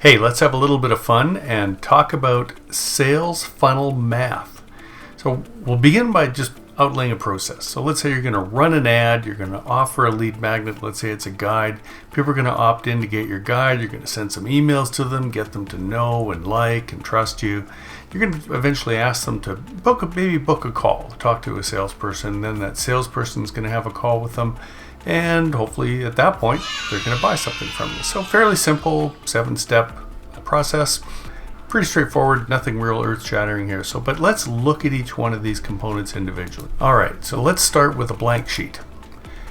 Hey, let's have a little bit of fun and talk about sales funnel math. So we'll begin by just outlaying a process. So let's say you're going to run an ad, you're going to offer a lead magnet, let's say it's a guide. People are going to opt in to get your guide, you're going to send some emails to them, get them to know and like and trust you. You're going to eventually ask them to book a call, talk to a salesperson, then that salesperson is going to have a call with them. And hopefully at that point, they're going to buy something from you. So fairly simple 7-step process. Pretty straightforward, nothing real earth-shattering here. But let's look at each one of these components individually. All right, so let's start with a blank sheet.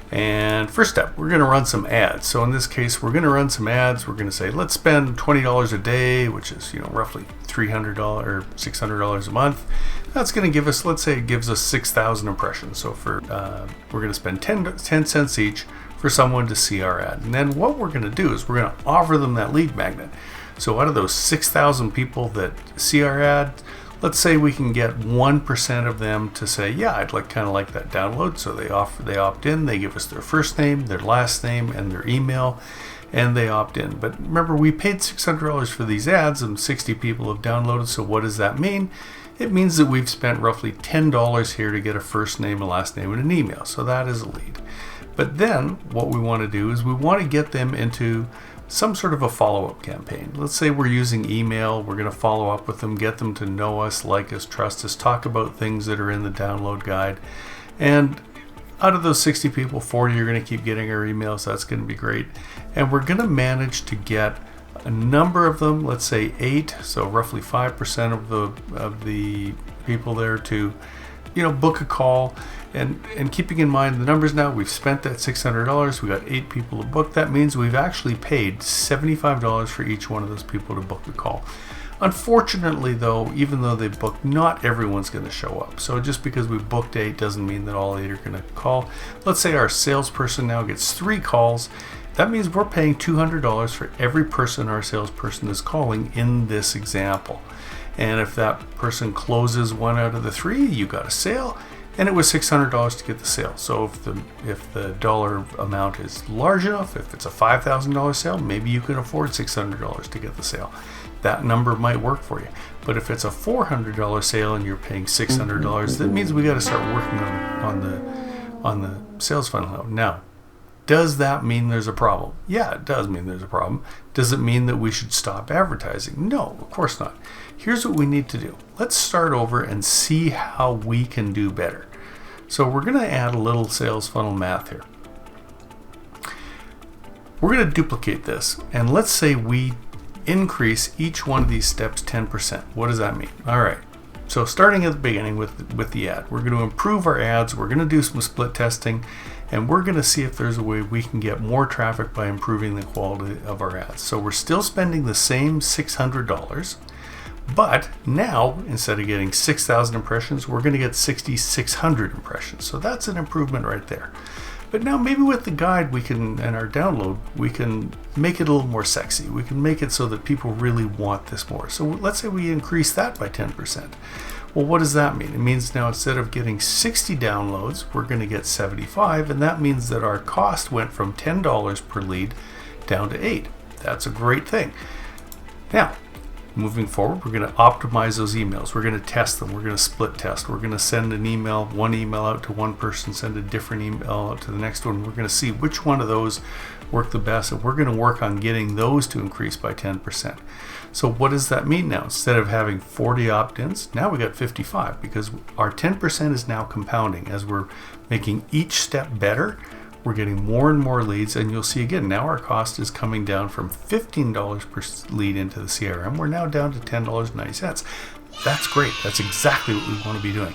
And first step, we're going to run some ads. So in this case, we're going to run some ads. We're going to say, let's spend $20 a day, which is roughly $300 or $600 a month. That's going to give us, let's say it gives us 6,000 impressions. So we're going to spend 10 cents each for someone to see our ad. And then what we're going to do is we're going to offer them that lead magnet. So out of those 6,000 people that see our ad, let's say we can get 1% of them to say, yeah, I'd kind of like that download. So they opt in, they give us their first name, their last name, and their email, and they opt in. But remember, we paid $600 for these ads and 60 people have downloaded. So what does that mean? It means that we've spent roughly $10 here to get a first name, a last name, and an email. So that is a lead. But then what we want to do is we want to get them into some sort of a follow-up campaign. Let's say we're using email, we're going to follow up with them, get them to know us, like us, trust us, talk about things that are in the download guide. And out of those 60 people, 40 are going to keep getting our emails. That's going to be great. And we're going to manage to get a number of them, let's say 8, so roughly 5% of the people there to book a call. And keeping in mind the numbers now, we've spent that $600, we got 8 people to book. That means we've actually paid $75 for each one of those people to book a call. Unfortunately though, even though they booked, not everyone's going to show up. So just because we booked 8 doesn't mean that all 8 are going to call. Let's say our salesperson now gets 3 calls. That means we're paying $200 for every person our salesperson is calling in this example. And if that person closes 1 out of the 3, you got a sale. And it was $600 to get the sale. So if the dollar amount is large enough, if it's a $5,000 sale, maybe you can afford $600 to get the sale. That number might work for you. But if it's a $400 sale and you're paying $600, that means we got to start working on the sales funnel. Now, does that mean there's a problem? Yeah, it does mean there's a problem. Does it mean that we should stop advertising? No, of course not. Here's what we need to do. Let's start over and see how we can do better. So we're going to add a little sales funnel math here. We're going to duplicate this, and let's say we increase each one of these steps 10%. What does that mean? All right. So starting at the beginning with the ad, we're going to improve our ads. We're going to do some split testing, and we're going to see if there's a way we can get more traffic by improving the quality of our ads. So we're still spending the same $600, but now instead of getting 6,000 impressions, we're going to get 6,600 impressions. So that's an improvement right there. But now maybe with the guide and our download, we can make it a little more sexy. We can make it so that people really want this more. So let's say we increase that by 10%. Well, what does that mean? It means now instead of getting 60 downloads, we're going to get 75. And that means that our cost went from $10 per lead down to 8. That's a great thing. Now, moving forward, we're going to optimize those emails. We're going to test them. We're going to split test. We're going to send one email out to one person, send a different email out to the next one. We're going to see which one of those work the best, and we're going to work on getting those to increase by 10%. So what does that mean now? Instead of having 40 opt-ins, now we got 55 because our 10% is now compounding. As we're making each step better, we're getting more and more leads, and you'll see again, now our cost is coming down from $15 per lead into the CRM. We're now down to $10.90. That's great. That's exactly what we want to be doing.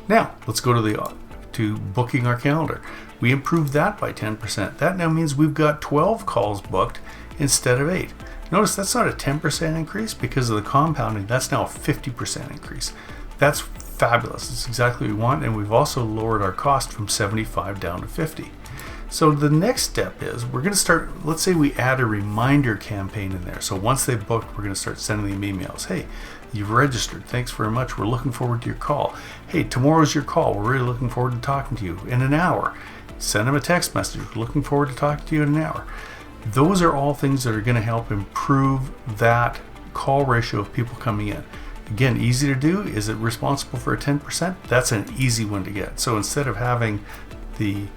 Now, let's go to booking our calendar. We improved that by 10%. That now means we've got 12 calls booked instead of 8. Notice that's not a 10% increase because of the compounding. That's now a 50% increase. That's fabulous. It's exactly what we want, and we've also lowered our cost from 75 down to 50. So the next step is we're going to start, let's say we add a reminder campaign in there. So once they've booked, we're going to start sending them emails. Hey, you've registered. Thanks very much. We're looking forward to your call. Hey, tomorrow's your call. We're really looking forward to talking to you in an hour. Send them a text message. We're looking forward to talking to you in an hour. Those are all things that are going to help improve that call ratio of people coming in. Again, easy to do. Is it responsible for a 10%? That's an easy one to get. So instead of having the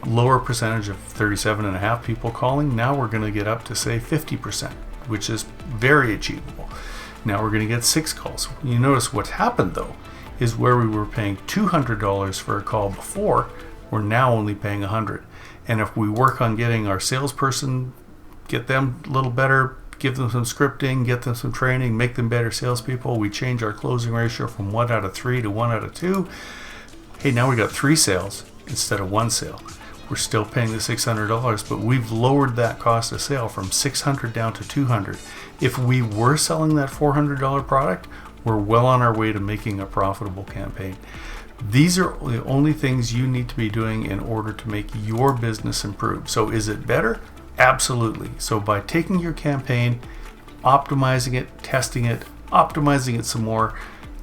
lower percentage of 37.5 people calling, now we're going to get up to say 50%, which is very achievable. Now we're going to get 6 calls. You notice what's happened though is where we were paying $200 for a call before, we're now only paying $100. And if we work on getting our salesperson, get them a little better, give them some scripting, get them some training, make them better salespeople, we change our closing ratio from 1 out of 3 to 1 out of 2. Hey, now we got 3 sales instead of 1 sale. We're still paying the $600, but we've lowered that cost of sale from $600 down to $200. If we were selling that $400 product, we're well on our way to making a profitable campaign. These are the only things you need to be doing in order to make your business improve. So is it better? Absolutely. So by taking your campaign, optimizing it, testing it, optimizing it some more,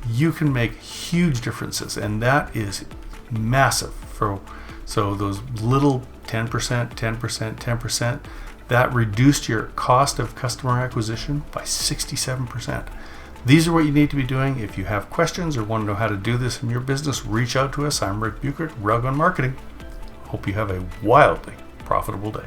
you can make huge differences, and that is massive. So those little 10%, 10%, 10%, that reduced your cost of customer acquisition by 67%. These are what you need to be doing. If you have questions or want to know how to do this in your business, reach out to us. I'm Rich Bueckert, RailGun Marketing. Hope you have a wildly profitable day.